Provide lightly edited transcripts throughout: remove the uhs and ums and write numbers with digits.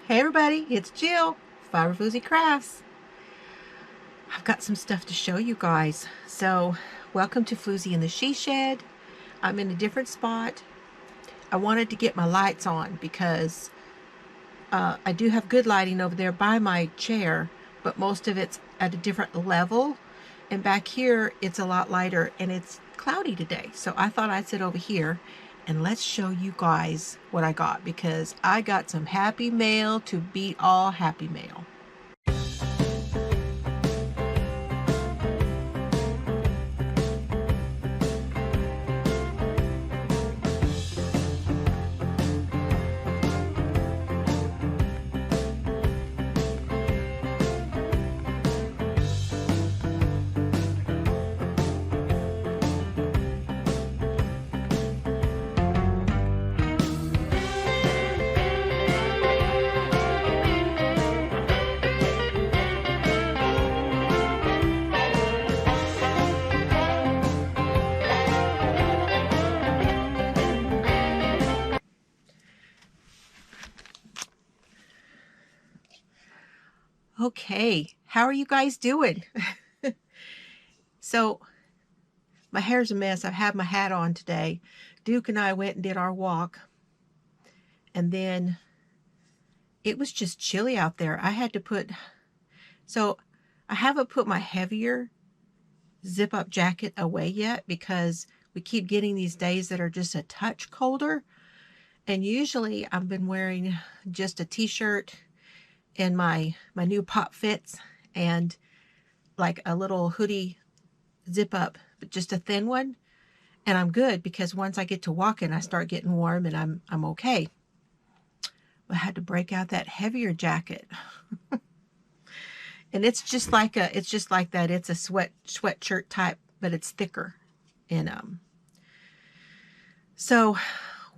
Hey everybody, it's Jill, Fiber Floozie Crafts. I've got some stuff to show you guys. So, welcome to Floozie in the She Shed. I'm in a different spot. I wanted to get my lights on because I do have good lighting over there by my chair, but most of it's at a different level. And back here, it's a lot lighter and it's cloudy today. So I thought I'd sit over here and let's show you guys what I got, because I got some happy mail to beat all happy mail. Okay, how are you guys doing? So, my hair's a mess. I've had my hat on today. Duke and I went and did our walk. And then it was just chilly out there. I haven't put my heavier zip-up jacket away yet because we keep getting these days that are just a touch colder. And usually I've been wearing just a t-shirt and my new pop fits and like a little hoodie zip up, but just a thin one, and I'm good, because once I get to walking I start getting warm and I'm okay. I had to break out that heavier jacket. And it's just like that. It's a sweatshirt type, but it's thicker. And so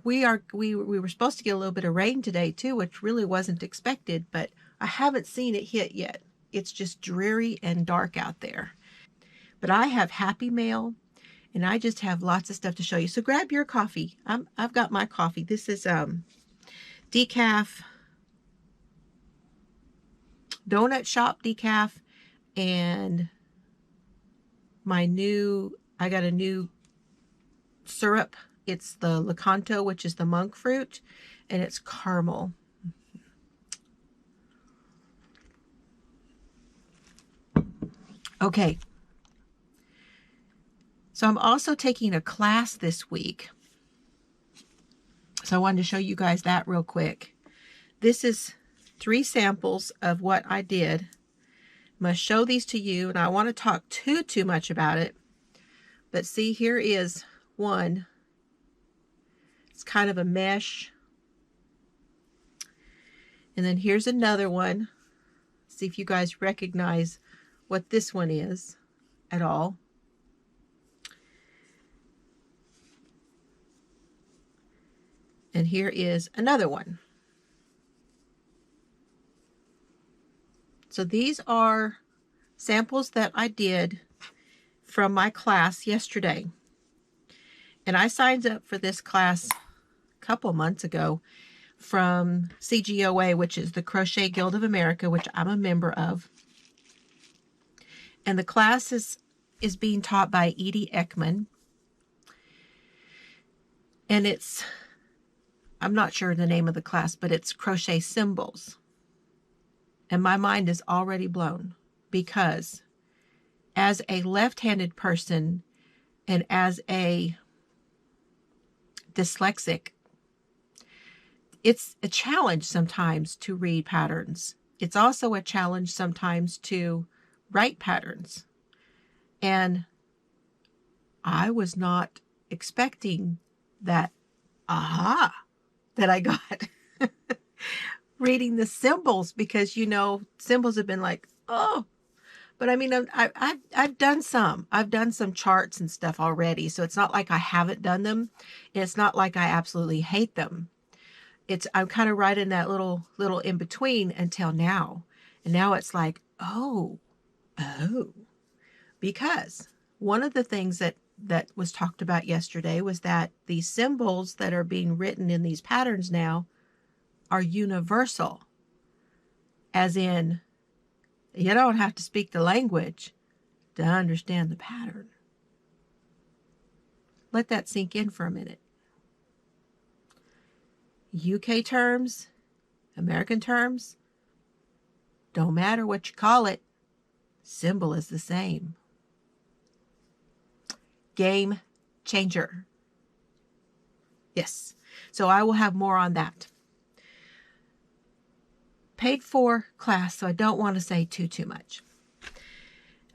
we were supposed to get a little bit of rain today too, which really wasn't expected, but I haven't seen it hit yet. It's just dreary and dark out there. But I have happy mail, and I just have lots of stuff to show you. So grab your coffee. I've got my coffee. This is decaf, donut shop decaf, and I got a new syrup. It's the Lakanto, which is the monk fruit, and it's caramel. Okay. So I'm also taking a class this week. So I wanted to show you guys that real quick. This is 3 samples of what I did. I'm going to show these to you, and I want to talk too much about it. But see, here is one. It's kind of a mesh. And then here's another one. See if you guys recognize what this one is at all. And here is another one. So these are samples that I did from my class yesterday. And I signed up for this class a couple months ago from CGOA, which is the Crochet Guild of America, which I'm a member of. And the class is being taught by Edie Ekman. And I'm not sure the name of the class, but it's crochet symbols. And my mind is already blown, because as a left-handed person and as a dyslexic, it's a challenge sometimes to read patterns. It's also a challenge sometimes to write patterns. And I was not expecting that aha that I got reading the symbols, because symbols have been like, oh. But I mean, I've done some charts and stuff already, so it's not like I haven't done them. It's not like I absolutely hate them. I'm kind of right in that little in between until now. And now it's like, oh, because one of the things that was talked about yesterday was that these symbols that are being written in these patterns now are universal. as in, you don't have to speak the language to understand the pattern. Let that sink in for a minute. UK terms, American terms, don't matter what you call it, symbol is the same. Game changer. Yes, so I will have more on that. Paid for class, so I don't want to say too much.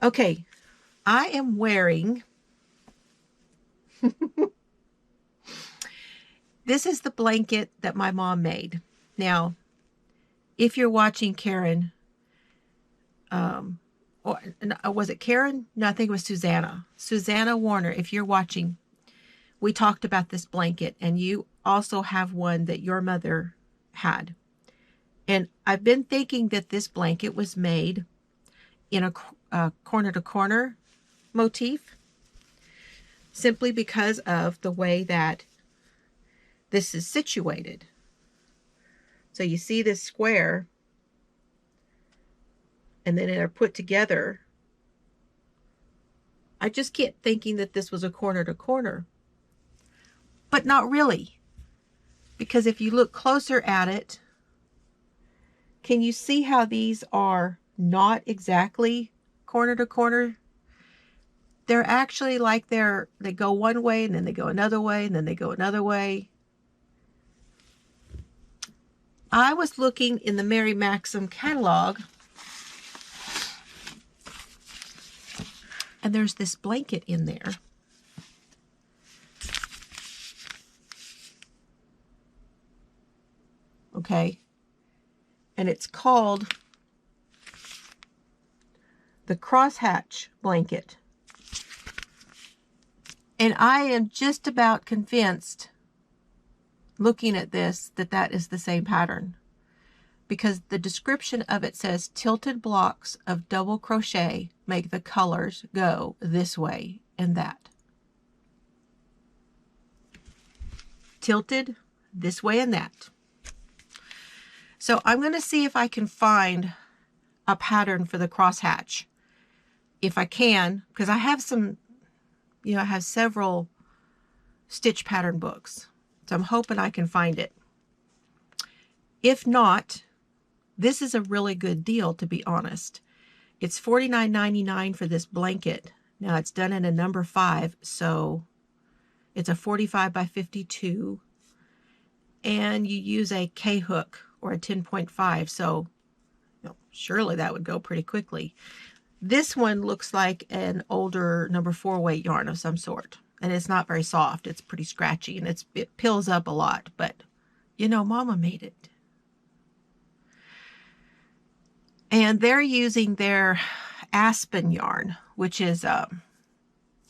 Okay, I am wearing, this is the blanket that my mom made. Now, if you're watching Karen, or was it Karen? No, I think it was Susanna. Susanna Warner, if you're watching, we talked about this blanket, and you also have one that your mother had. And I've been thinking that this blanket was made in a corner-to-corner motif, simply because of the way that this is situated. So you see this square, and then they're put together. I just kept thinking that this was a corner-to-corner, but not really. Because if you look closer at it, can you see how these are not exactly corner to corner? They're actually like they go one way, and then they go another way, and then they go another way. I was looking in the Mary Maxim catalog, and there's this blanket in there. Okay. And it's called the crosshatch blanket. And I am just about convinced, looking at this, that that is the same pattern. Because the description of it says, tilted blocks of double crochet make the colors go this way and that. Tilted this way and that. So I'm going to see if I can find a pattern for the crosshatch. If I can, because I have some, I have several stitch pattern books. So I'm hoping I can find it. If not, this is a really good deal, to be honest. It's $49.99 for this blanket. Now it's done in a number 5, so it's a 45 by 52. And you use a K-hook or a 10.5, so surely that would go pretty quickly. This one looks like an older number 4 weight yarn of some sort, and it's not very soft. It's pretty scratchy, and it pills up a lot, but Mama made it. And they're using their Aspen yarn, which is 100%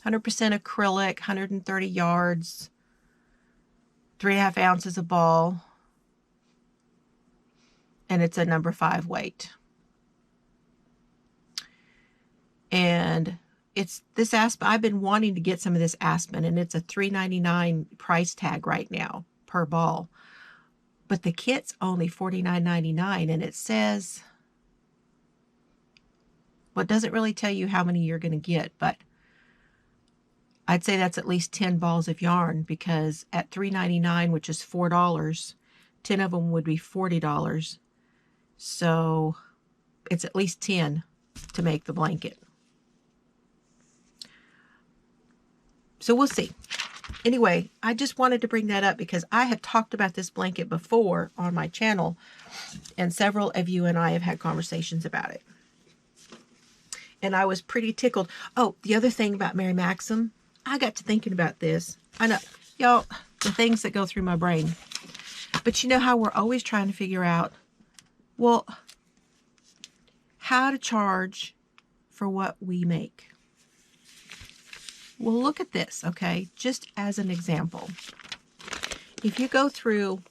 acrylic, 130 yards, 3.5 ounces of ball. And it's a number 5 weight. And it's this Aspen. I've been wanting to get some of this Aspen, and it's a $3.99 price tag right now per ball. But the kit's only $49.99, and it says, well, it doesn't really tell you how many you're going to get, but I'd say that's at least 10 balls of yarn, because at $3.99, which is $4, 10 of them would be $40. So it's at least 10 to make the blanket. So we'll see. Anyway, I just wanted to bring that up because I have talked about this blanket before on my channel, and several of you and I have had conversations about it. And I was pretty tickled. Oh, the other thing about Mary Maxim, I got to thinking about this. I know, y'all, the things that go through my brain. But you know how we're always trying to figure out, well, how to charge for what we make. Well, look at this, okay? Just as an example. If you go through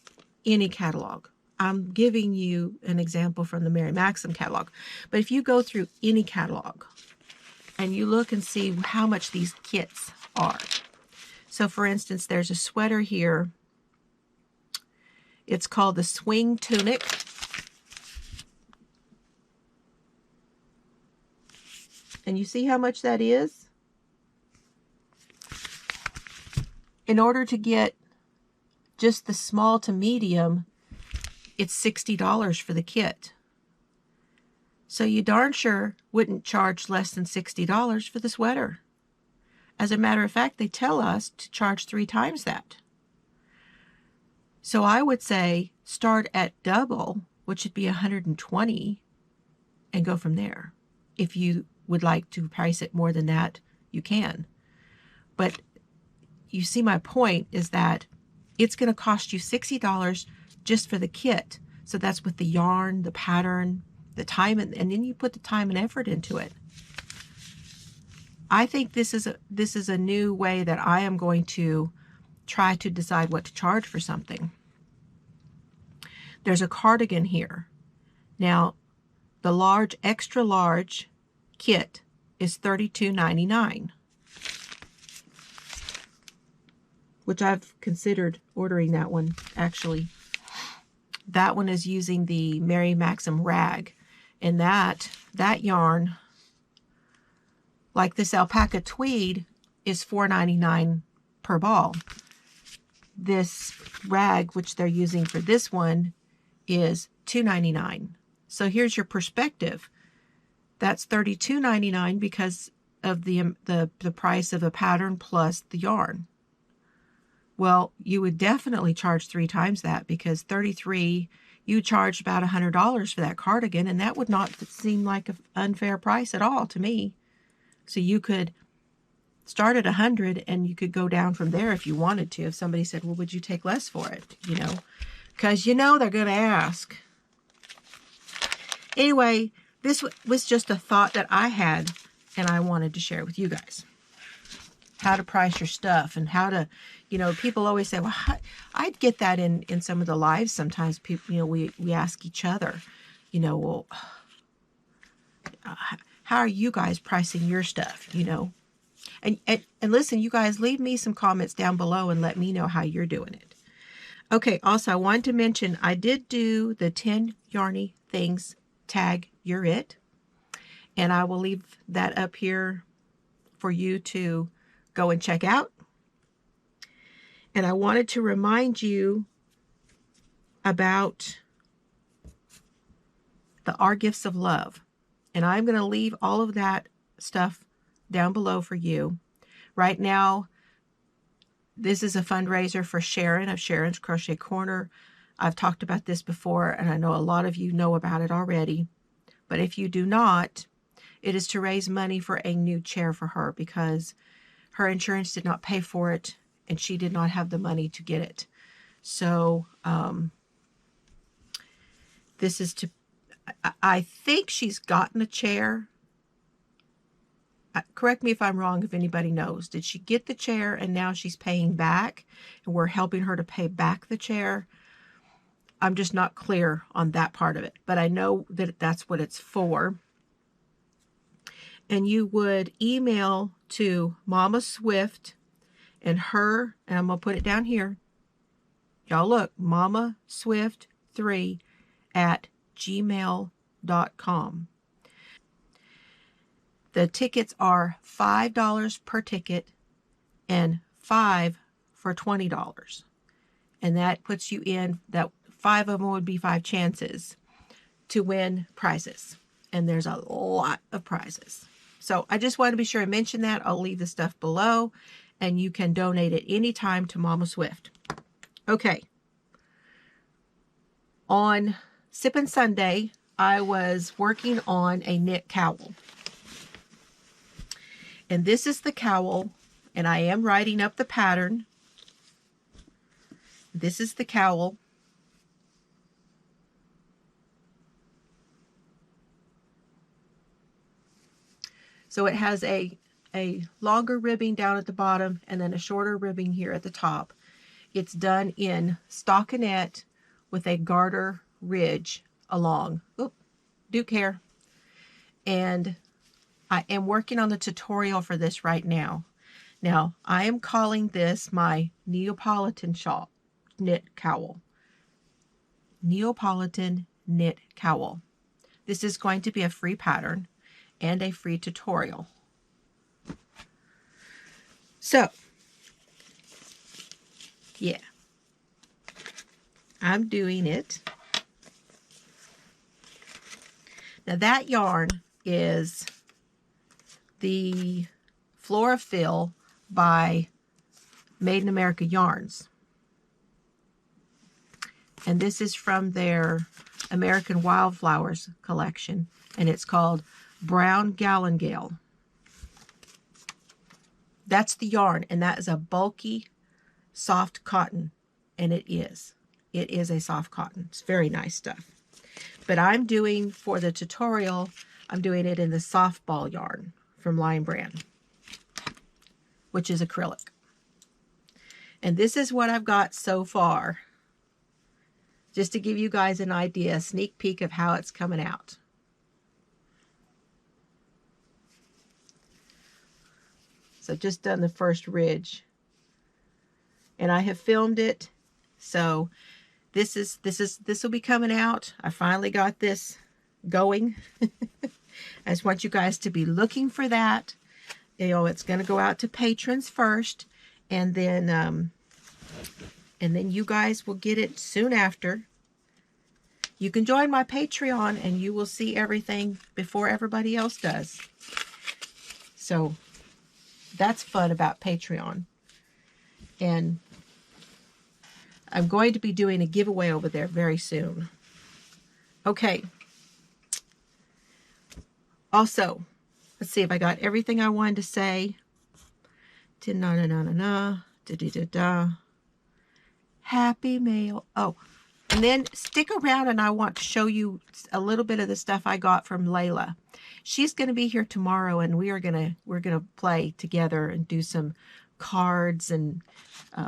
any catalog, I'm giving you an example from the Mary Maxim catalog, but if you go through any catalog and you look and see how much these kits are. So for instance, there's a sweater here. It's called the Swing Tunic. And you see how much that is? In order to get just the small to medium, it's $60 for the kit. So you darn sure wouldn't charge less than $60 for the sweater. As a matter of fact, they tell us to charge 3 times that. So I would say start at double, which would be $120, and go from there. If you would like to price it more than that, you can. But you see, my point is that it's going to cost you $60 just for the kit. So that's with the yarn, the pattern, the time, and then you put the time and effort into it. I think this is a new way that I am going to try to decide what to charge for something. There's a cardigan here. Now, the large, extra large kit is $32.99, which I've considered ordering that one, actually. That one is using the Mary Maxim rag, and that yarn, like this alpaca tweed, is $4.99 per ball. This rag, which they're using for this one, is $2.99. So here's your perspective. That's $32.99 because of the price of a pattern plus the yarn. Well, you would definitely charge 3 times that, because $33, you charged about $100 for that cardigan, and that would not seem like an unfair price at all to me. So you could start at $100 and you could go down from there if you wanted to. If somebody said, well, would you take less for it? You know, because you know they're going to ask. Anyway, this was just a thought that I had, and I wanted to share with you guys. How to price your stuff, and how to, you know, people always say, well, I'd get that in some of the lives sometimes. People, you know, we ask each other, you know, well, how are you guys pricing your stuff, you know? And listen, you guys, leave me some comments down below and let me know how you're doing it. Okay, also, I wanted to mention, I did do the 10 Yarny Things tag You're It. And I will leave that up here for you to go and check out. And I wanted to remind you about the Our Gifts of Love. And I'm going to leave all of that stuff down below for you. Right now, this is a fundraiser for Sharon of Sharon's Crochet Corner. I've talked about this before, and I know a lot of you know about it already. But if you do not, it is to raise money for a new chair for her, because her insurance did not pay for it, and she did not have the money to get it. So this is to, I think she's gotten a chair. Correct me if I'm wrong, if anybody knows. Did she get the chair and now she's paying back, and we're helping her to pay back the chair? I'm just not clear on that part of it, but I know that that's what it's for. And you would email to Mama Swift and her, and I'm going to put it down here. Y'all look, Mama Swift 3 at gmail.com. The tickets are $5 per ticket and 5 for $20. And that puts you in, that 5 of them would be 5 chances to win prizes. And there's a lot of prizes. So I just want to be sure to mention that. I'll leave the stuff below, and you can donate at any time to Mama Swift. Okay. On Sippin' Sunday, I was working on a knit cowl. And this is the cowl, and I am writing up the pattern. This is the cowl. So it has a longer ribbing down at the bottom and then a shorter ribbing here at the top. It's done in stockinette with a garter ridge along. Oop, Duke hair. And I am working on the tutorial for this right now. Now, I am calling this my Neapolitan shawl knit cowl. Neapolitan knit cowl. This is going to be a free pattern, and a free tutorial. So, yeah, I'm doing it. Now that yarn is the Florafill by Made in America Yarns. And this is from their American Wildflowers collection. And it's called Brown Galangale. That's the yarn. And that is a bulky, soft cotton. And it is. It is a soft cotton. It's very nice stuff. But I'm doing, for the tutorial, I'm doing it in the softball yarn from Lion Brand, which is acrylic. And this is what I've got so far. Just to give you guys an idea, a sneak peek of how it's coming out. So just done the first ridge. And I have filmed it. So this will be coming out. I finally got this going. I just want you guys to be looking for that. You know, it's going to go out to patrons first, and then you guys will get it soon after. You can join my Patreon, and you will see everything before everybody else does. So that's fun about Patreon. And I'm going to be doing a giveaway over there very soon. Okay. Also, let's see if I got everything I wanted to say. Happy mail. Oh, and then stick around, and I want to show you a little bit of the stuff I got from Layla. She's going to be here tomorrow, and we're gonna play together and do some cards and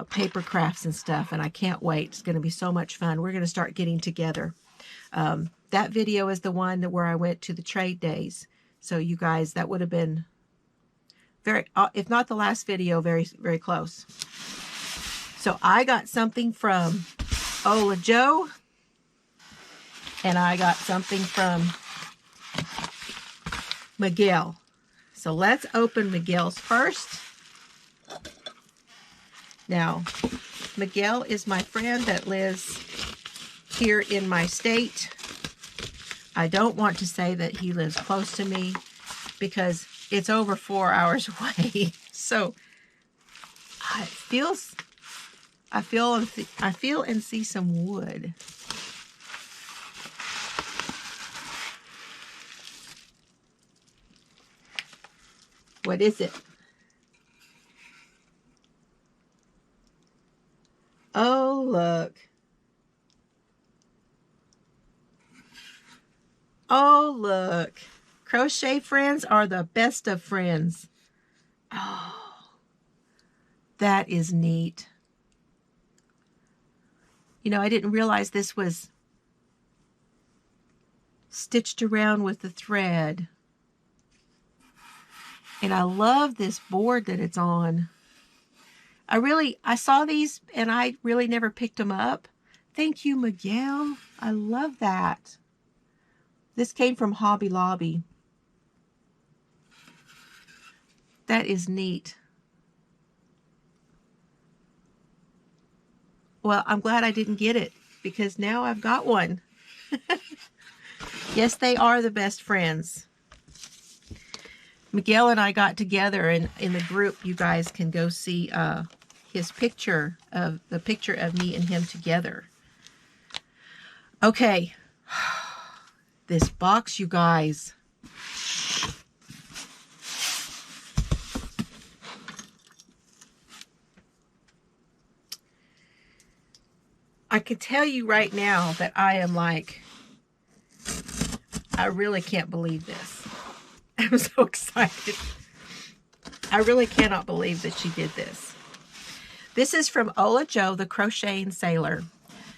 paper crafts and stuff, and I can't wait. It's going to be so much fun. We're going to start getting together. That video is the one where I went to the trade days. So you guys, that would have been very, if not the last video, very, very close. So I got something from OlaJoe, and I got something from Miguel. So let's open Miguel's first. Now, Miguel is my friend that lives here in my state. I don't want to say that he lives close to me because it's over 4 hours away. So I feel and see some wood. What is it? Oh, look. Oh, look. Crochet friends are the best of friends. Oh, that is neat. You know, I didn't realize this was stitched around with the thread. And I love this board that it's on. I saw these and I really never picked them up. Thank you, Miguel. I love that. This came from Hobby Lobby. That is neat. Well, I'm glad I didn't get it because now I've got one. Yes, they are the best friends. Miguel and I got together, and in the group, you guys can go see the picture of me and him together. Okay. This box, you guys. I can tell you right now that I am like, I really can't believe this. I'm so excited. I really cannot believe that she did this. This is from OlaJoe, the Crocheting Sailor.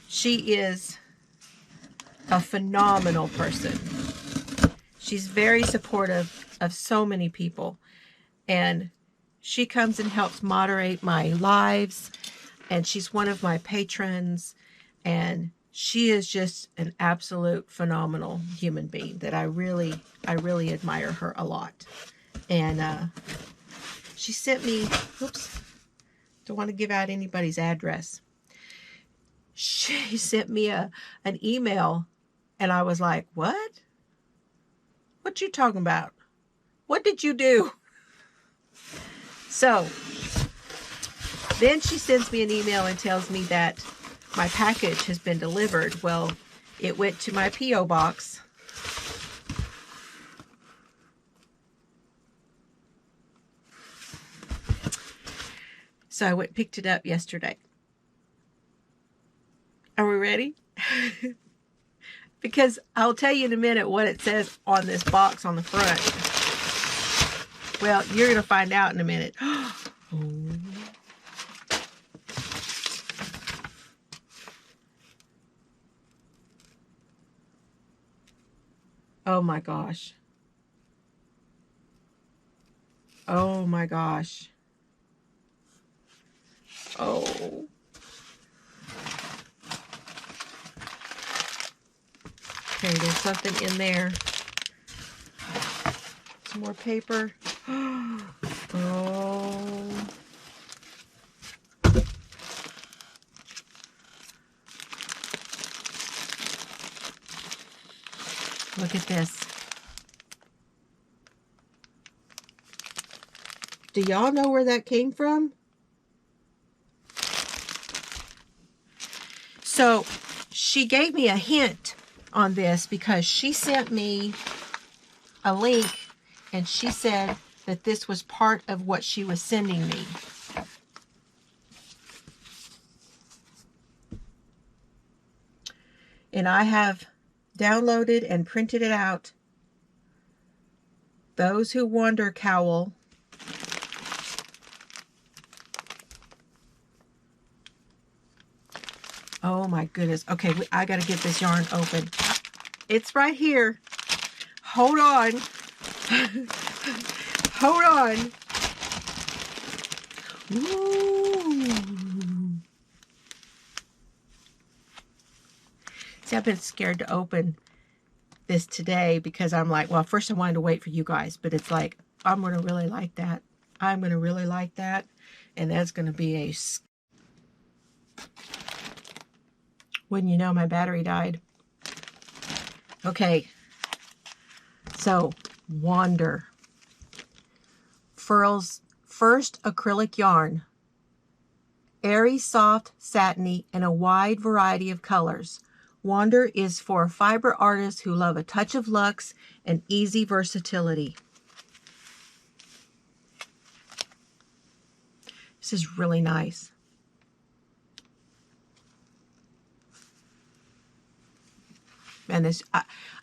She is a phenomenal person. She's very supportive of so many people. And she comes and helps moderate my lives. And she's one of my patrons. And she is just an absolute phenomenal human being that I really admire her a lot. And she sent me, oops, don't want to give out anybody's address. She sent me an email, and I was like, what? What you talking about? What did you do? So then she sends me an email and tells me that my package has been delivered. Well, it went to my P.O. box. So I went and picked it up yesterday. Are we ready? Because I'll tell you in a minute what it says on this box on the front. Well, you're going to find out in a minute. Oh my gosh. Oh my gosh. Oh. Okay, there's something in there. Some more paper. Oh. Look at this. Do y'all know where that came from? So she gave me a hint on this because she sent me a link and she said that this was part of what she was sending me. And I have downloaded and printed it out. Those Who Wander Cowl. Oh my goodness. Okay, I got to get this yarn open. It's right here. Hold on. Hold on. Ooh. See, I've been scared to open this today because I'm like, well, first I wanted to wait for you guys, but it's like, I'm going to really like that. I'm going to really like that. And that's going to be a... Wouldn't you know, my battery died. Okay. So, Wander. Furl's first acrylic yarn. Airy, soft, satiny, and a wide variety of colors. Wander is for fiber artists who love a touch of luxe and easy versatility. This is really nice. And this,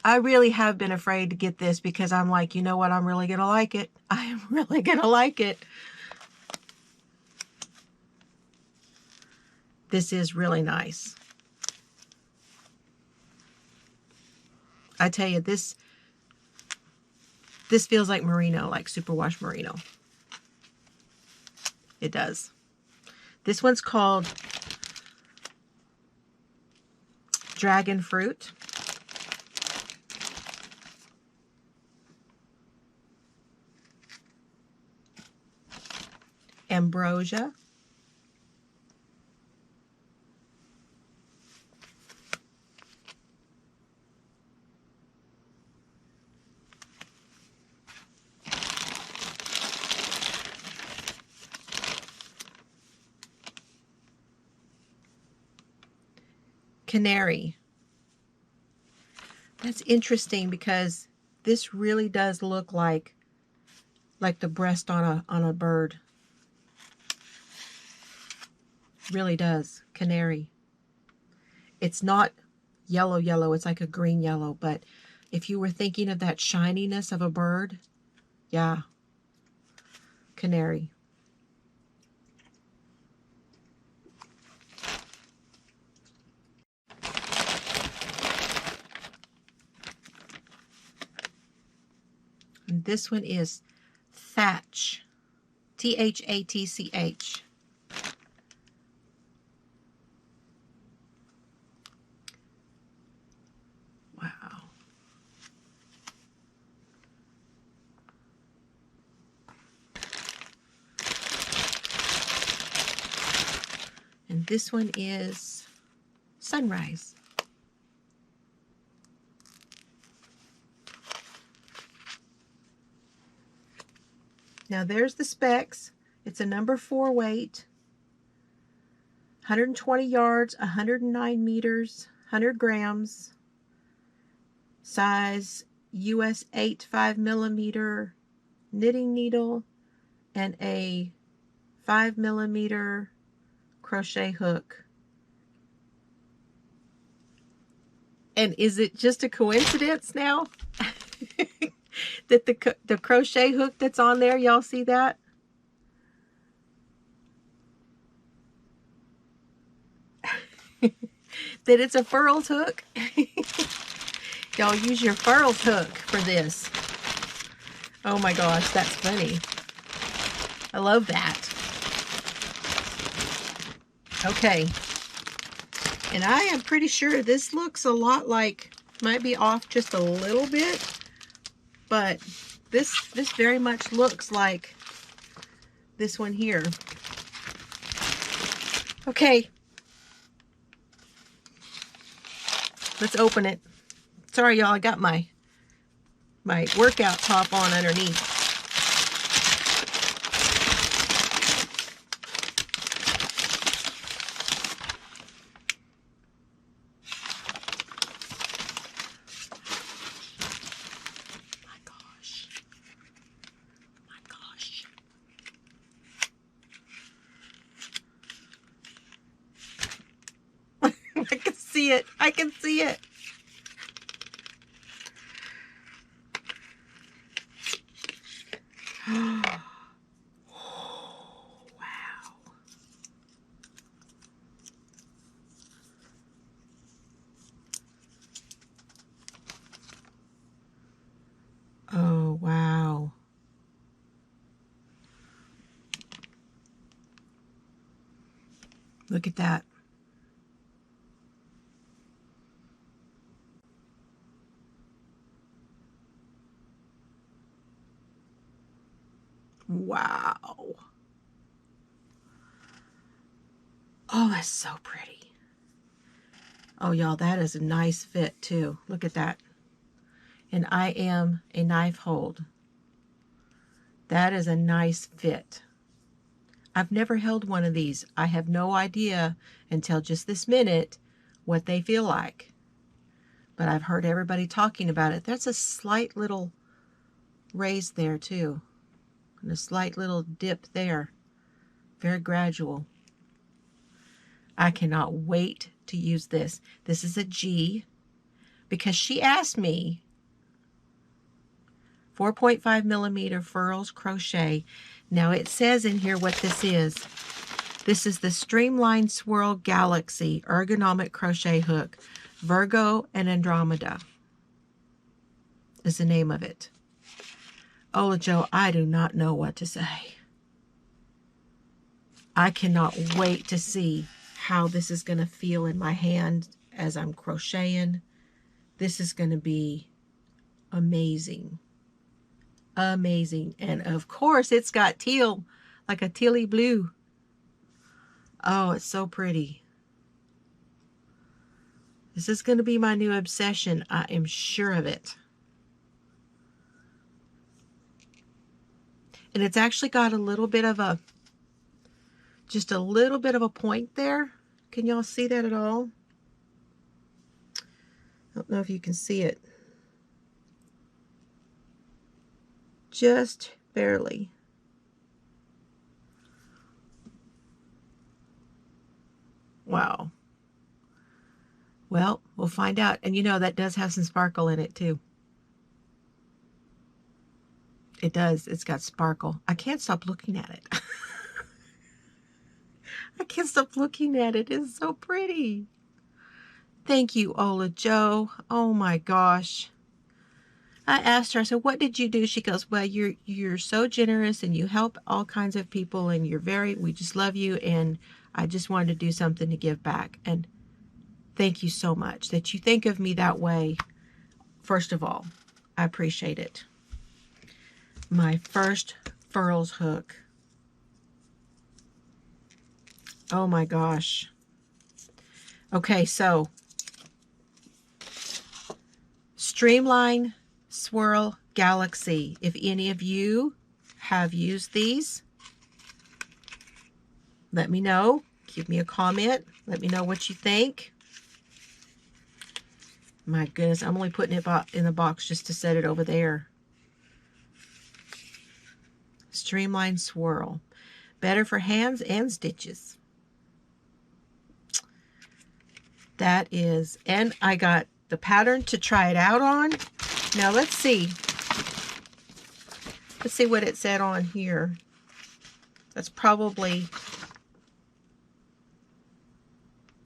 I really have been afraid to get this because I'm like, you know what? I'm really going to like it. I am really going to like it. This is really nice. I tell you, this feels like merino, like superwash merino. It does. This one's called Dragon Fruit. Ambrosia. Canary. That's interesting because this really does look like the breast on a bird. Really does. Canary. It's not yellow, it's like a green yellow, but if you were thinking of that shininess of a bird, yeah. Canary. And this one is Thatch. T-H-A-T-C-H. this one is Sunrise. Now there's the specs. It's a number 4 weight, 120 yards, 109 meters, 100 grams, size US 8 5mm knitting needle, and a 5mm crochet hook. And is it just a coincidence now that the crochet hook that's on there, y'all see that? That it's a furls hook? Y'all use your furls hook for this. Oh my gosh, that's funny. I love that. Okay. And I am pretty sure this looks a lot like, might be off just a little bit, but this very much looks like this one here. Okay. Let's open it. Sorry, y'all, I got my workout top on underneath. My gosh. My gosh. I can see it. I can see it. Oh, wow. Look at that. Wow. Oh, that's so pretty. Oh, y'all, that is a nice fit too. Look at that. And I am a knife hold. That is a nice fit. I've never held one of these. I have no idea until just this minute what they feel like. But I've heard everybody talking about it. There's a slight little raise there too. And a slight little dip there. Very gradual. I cannot wait to use this. This is a G because she asked me 4.5mm furls crochet. Now it says in here what this is. This is the Streamline Swirl Galaxy Ergonomic Crochet Hook. Virgo and Andromeda is the name of it. OlaJoe, I do not know what to say. I cannot wait to see how this is going to feel in my hand as I'm crocheting. This is going to be amazing. Amazing. And of course it's got teal, like a tealy blue. Oh, it's so pretty. This is going to be my new obsession. I am sure of it. And it's actually got a little bit of a, just a little bit of a point there. Can y'all see that at all? I don't know if you can see it. Just barely. Wow. Well, we'll find out. And you know, that does have some sparkle in it too. It does. It's got sparkle. I can't stop looking at it. I can't stop looking at it. It's so pretty. Thank you, OlaJoe. Oh my gosh. I asked her, I said, what did you do? She goes, well, you're so generous and you help all kinds of people and we just love you, and I just wanted to do something to give back. And thank you so much that you think of me that way. First of all, I appreciate it. My first furls hook. Oh my gosh. Okay, so Streamline Swirl Galaxy. If any of you have used these, let me know. Give me a comment. Let me know what you think. My goodness, I'm only putting it in the box just to set it over there. Streamline Swirl. Better for hands and stitches. That is, and I got the pattern to try it out on. Now let's see. Let's see what it said on here. That's probably,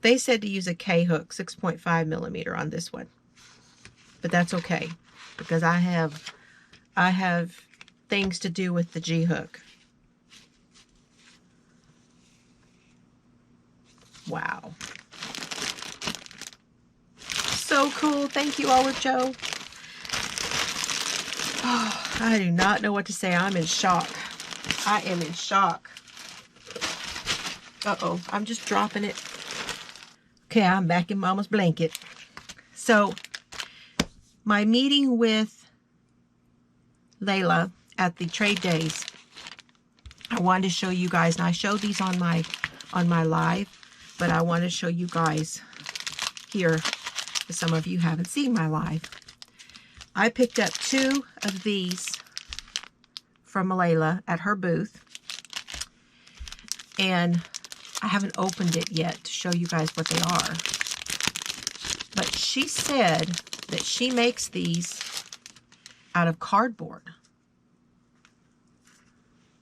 they said to use a K hook, 6.5 millimeter on this one. But that's okay, because I have things to do with the G hook. Wow. So cool. Thank you, OlaJoe. Oh, I do not know what to say. I'm in shock. I am in shock. Uh-oh, I'm just dropping it. Okay, I'm back in Mama's blanket. So, my meeting with Layla at the trade days, I wanted to show you guys, and I showed these on my live, but I want to show you guys here, because some of you haven't seen my live. I picked up 2 of these from Layla at her booth, and I haven't opened it yet to show you guys what they are. But she said that she makes these out of cardboard.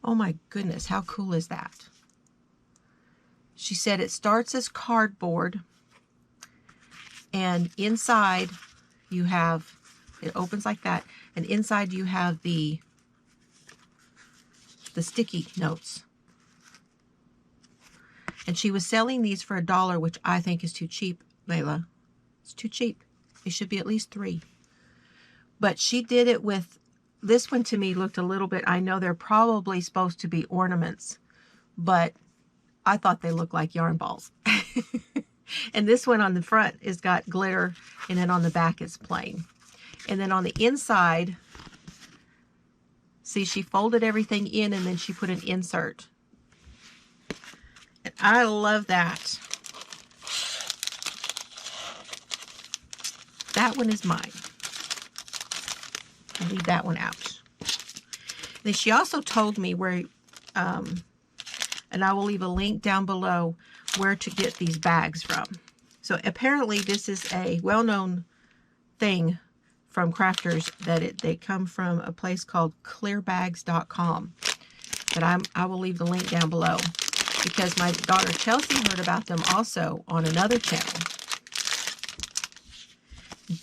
Oh my goodness, how cool is that? She said it starts as cardboard, and inside you have, it opens like that, and inside you have the sticky notes. And she was selling these for $1, which I think is too cheap, Layla. It's too cheap. It should be at least $3. But she did it with, this one to me looked a little bit, I know they're probably supposed to be ornaments, but I thought they looked like yarn balls. And this one on the front is got glitter, and then on the back is plain. And then on the inside, see, she folded everything in, and then she put an insert. And I love that. That one is mine. I'll leave that one out. Then she also told me where, and I will leave a link down below, where to get these bags from. So apparently this is a well-known thing from crafters, that they come from a place called clearbags.com. But I will leave the link down below, because my daughter Chelsea heard about them also on another channel.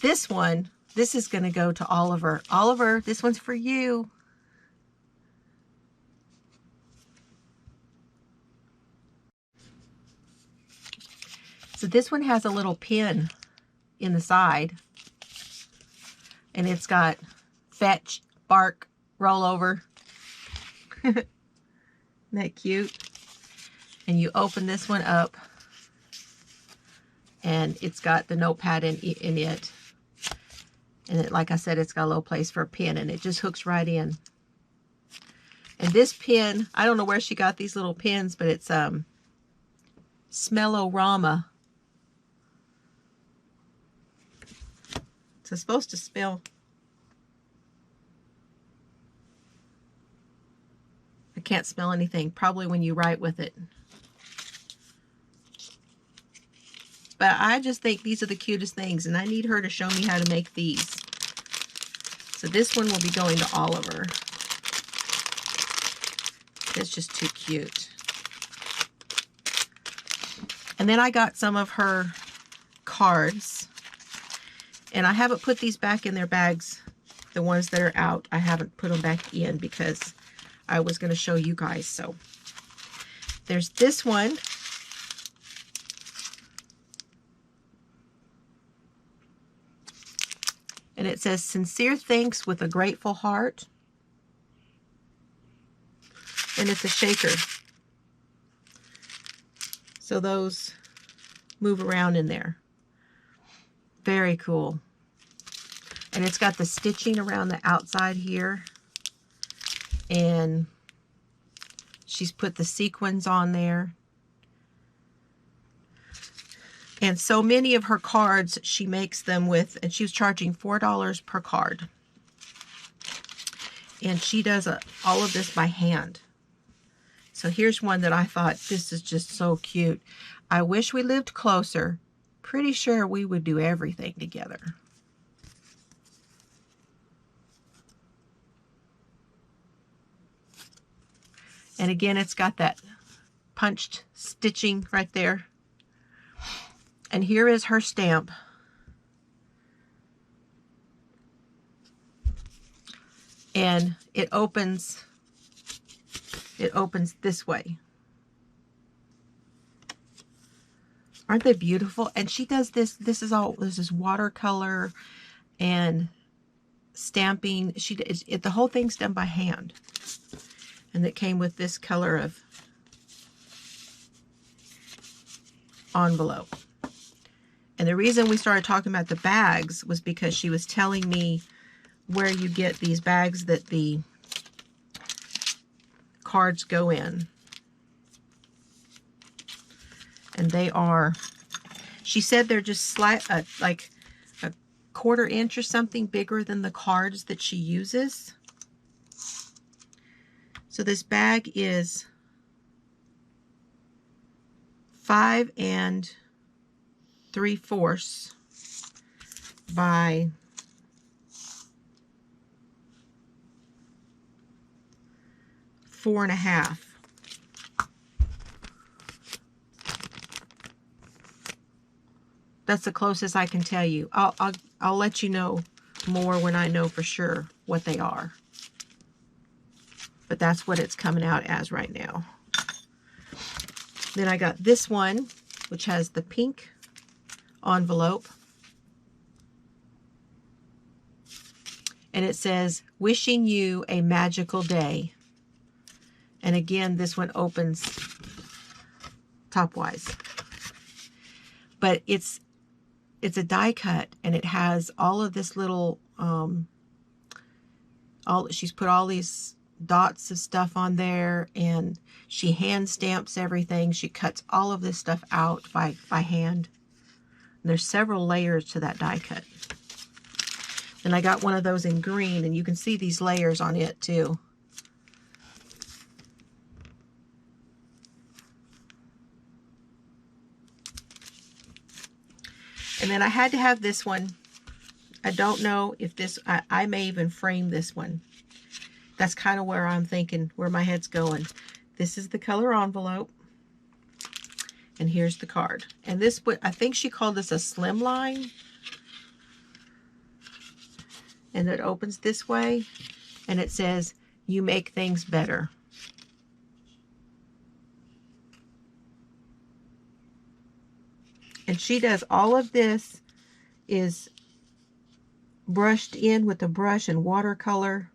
This one, this is going to go to Oliver. Oliver, this one's for you. So this one has a little pin in the side, and it's got fetch, bark, roll over. Isn't that cute? And you open this one up, and it's got the notepad in it. And it, like I said, it's got a little place for a pin, and it just hooks right in. And this pin, I don't know where she got these little pins, but it's Smellorama. It's supposed to smell. I can't smell anything, probably when you write with it. But I just think these are the cutest things, and I need her to show me how to make these. So this one will be going to Oliver. It's just too cute. And then I got some of her cards, and I haven't put these back in their bags. The ones that are out, I haven't put them back in because I was going to show you guys. So there's this one. And it says, sincere thanks with a grateful heart. And it's a shaker. So those move around in there. Very cool. And it's got the stitching around the outside here. And she's put the sequins on there. And so many of her cards, she makes them with, and she was charging $4 per card. And she does all of this by hand. So here's one that I thought, this is just so cute. I wish we lived closer. Pretty sure we would do everything together. And again, it's got that punched stitching right there. And here is her stamp. And it opens this way. Aren't they beautiful? And she does this. This is watercolor and stamping. The whole thing's done by hand. And it came with this color of envelope. And the reason we started talking about the bags was because she was telling me where you get these bags that the cards go in. And they are, she said they're just like a 1/4 inch or something bigger than the cards that she uses. So this bag is 5 3/4 by 4.5. That's the closest I can tell you. I'll let you know more when I know for sure what they are. But that's what it's coming out as right now. Then I got this one, which has the pink envelope. And it says, wishing you a magical day. And again, this one opens topwise. But it's a die cut, and it has all of this little, she's put all these dots of stuff on there, and she hand stamps everything. She cuts all of this stuff out by hand. And there's several layers to that die cut. And I got one of those in green, and you can see these layers on it too. And then I had to have this one. I don't know if this, I may even frame this one. That's kind of where I'm thinking, where my head's going. This is the color envelope. And here's the card. And this, I think she called this a slim line. And it opens this way. And it says, you make things better. And she does all of this is brushed in with a brush and watercolor.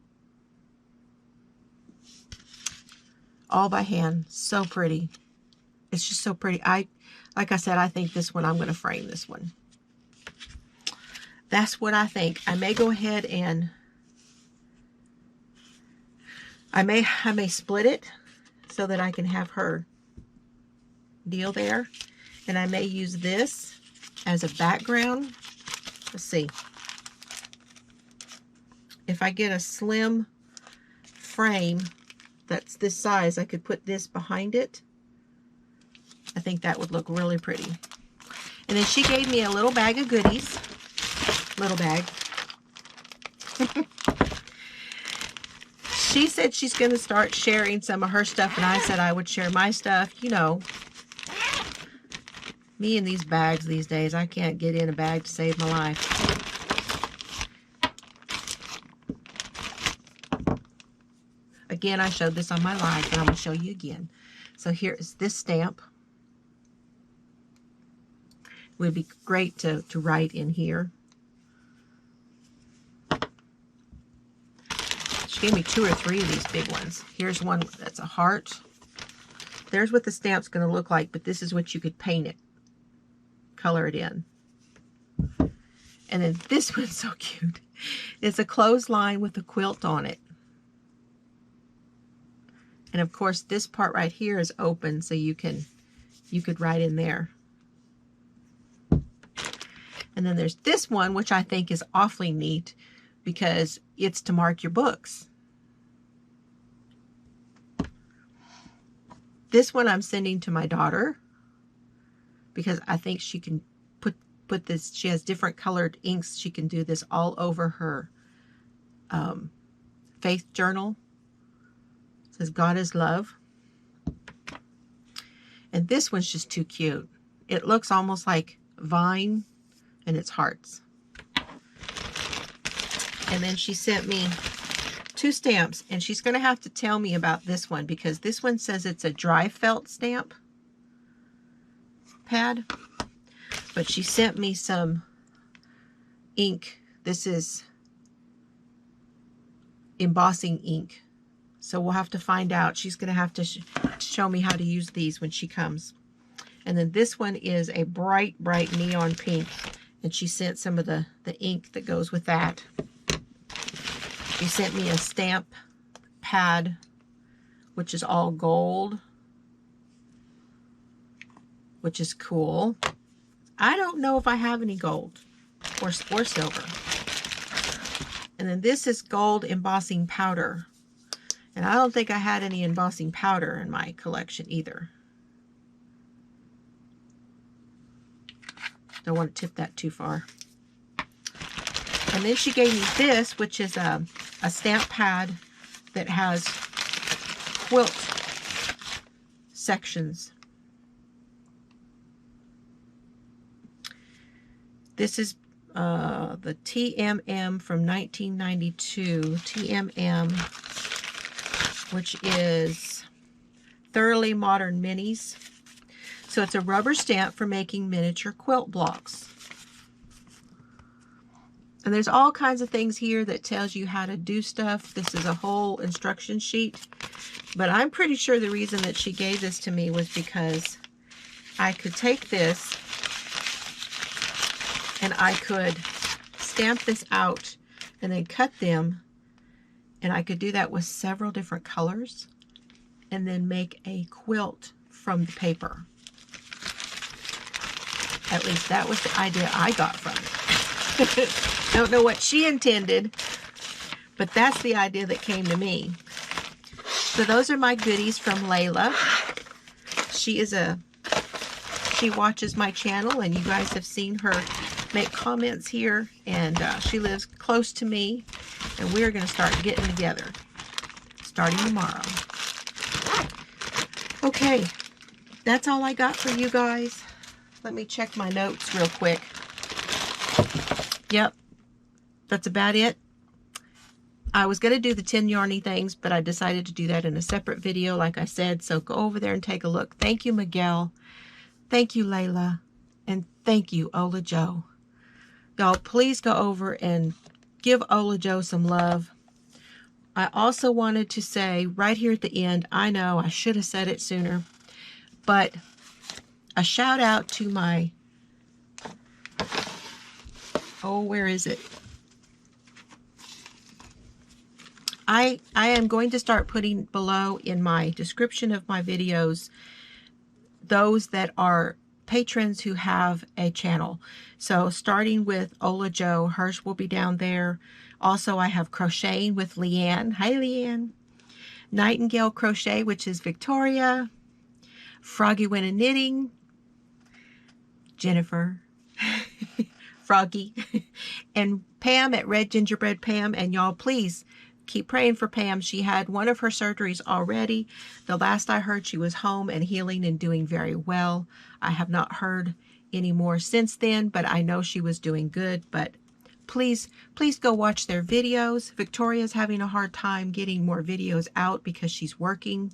All by hand. So pretty. It's just so pretty. Like I said, I think this one, I'm going to frame this one. That's what I think. I may go ahead and I may split it so that I can have her deal there. And I may use this as a background. Let's see. If I get a slim frame that's this size, I could put this behind it. I think that would look really pretty. And then she gave me a little bag of goodies. Little bag. She said she's going to start sharing some of her stuff, and I said I would share my stuff. You know, me and these bags these days, I can't get in a bag to save my life. Again, I showed this on my live, but I'm going to show you again. So here is this stamp. It would be great to write in here. She gave me 2 or 3 of these big ones. Here's one that's a heart. There's what the stamp's going to look like, but this is what you could paint it. color it in. And then this one's so cute. It's a clothesline with a quilt on it. And of course this part right here is open, so you could write in there. And then there's this one, which I think is awfully neat because it's to mark your books. This one I'm sending to my daughter because I think she can put this, she has different colored inks. She can do this all over her faith journal. It says God is love. And this one's just too cute. It looks almost like vine and it's hearts. And then she sent me 2 stamps, and she's going to have to tell me about this one because this one says it's a dry felt stamp pad. But she sent me some ink. This is embossing ink. So we'll have to find out. She's going to have to show me how to use these when she comes. And then this one is a bright, bright neon pink. And she sent some of the ink that goes with that. She sent me a stamp pad, which is all gold, which is cool. I don't know if I have any gold or silver. And then this is gold embossing powder. And I don't think I had any embossing powder in my collection either. Don't want to tip that too far. And then she gave me this, which is a stamp pad that has quilt sections. This is the TMM from 1992. TMM, which is Thoroughly Modern Minis. So it's a rubber stamp for making miniature quilt blocks. And there's all kinds of things here that tells you how to do stuff. This is a whole instruction sheet. But I'm pretty sure the reason that she gave this to me was because I could take this and I could stamp this out and then cut them. And I could do that with several different colors and then make a quilt from the paper. At least that was the idea I got from it. Don't know what she intended, but that's the idea that came to me. So those are my goodies from Layla. She watches my channel, and you guys have seen her make comments here, and she lives close to me, and we're going to start getting together starting tomorrow. Okay, that's all I got for you guys. Let me check my notes real quick. Yep, that's about it. I was going to do the 10 yarny things, but I decided to do that in a separate video, like I said, so go over there and take a look. Thank you, Miguel. Thank you, Layla. And thank you, OlaJoe. Y'all, please go over and give OlaJoe some love. I also wanted to say right here at the end, I know I should have said it sooner, but a shout out to my, oh, where is it? I am going to start putting below in my description of my videos those that are patrons who have a channel. So starting with OlaJoe, hers will be down there. Also, I have Crocheting with Leanne. Hi, Leanne. Nightingale Crochet, which is Victoria. Froggy Went a Knitting. Jennifer. Froggy. And Pam at Red Gingerbread Pam. And y'all, please keep praying for Pam. She had one of her surgeries already. The last I heard, she was home and healing and doing very well. I have not heard any more since then, but I know she was doing good. But please go watch their videos. Victoria's having a hard time getting more videos out because she's working.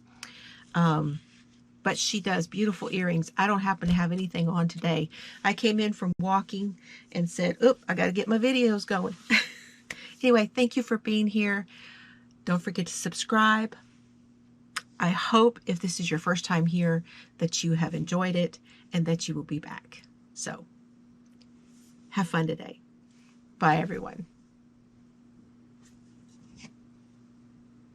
But she does beautiful earrings. I don't happen to have anything on today. I came in from walking and said, oop, I got to get my videos going. Anyway, thank you for being here. Don't forget to subscribe. I hope if this is your first time here that you have enjoyed it and that you will be back. So Have fun today. Bye, everyone.